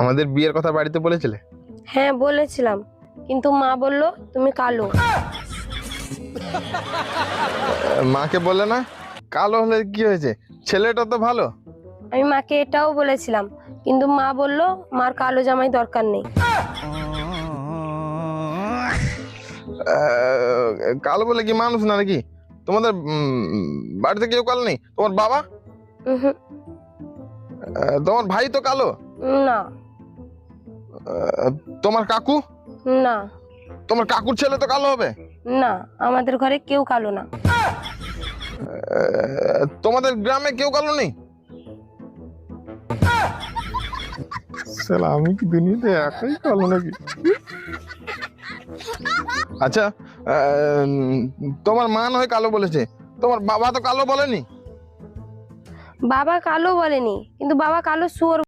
আমাদের বিয়ের কথা বাড়িতে বলেছিলে? হ্যাঁ বলেছিলাম, কিন্তু মা বলল তুমি কালো। মাকে বললে না? কালো হলে কি হয়েছে, ছেলেটা তো ভালো। আমি মাকে এটাও বলেছিলাম, কিন্তু মা বলল মার কালো জামাই দরকার নেই। কালো বলে কি মানুষ না নাকি? তোমাদের বাড়িতে কেউ কালো নেই? তোমার বাবা? উহুম, তোমার ভাই তো কালো? না আহ, তোমার কাকু? না তোমার কাকুর ছেলে তো কালো হবে? না, আমাদের ঘরে কেউ কালো না। তোমাদের গ্রামে কেউ কালো নেই? শালা, আমি কি দুনিয়াতে একাই কালো নাকি? আচ্ছা, তোমার মা নয় কালো বলেছে, তোমার বাবা তো কালো বলেনি? বাবা কালো বলেনি, কিন্তু বাবা কালো শুয়োর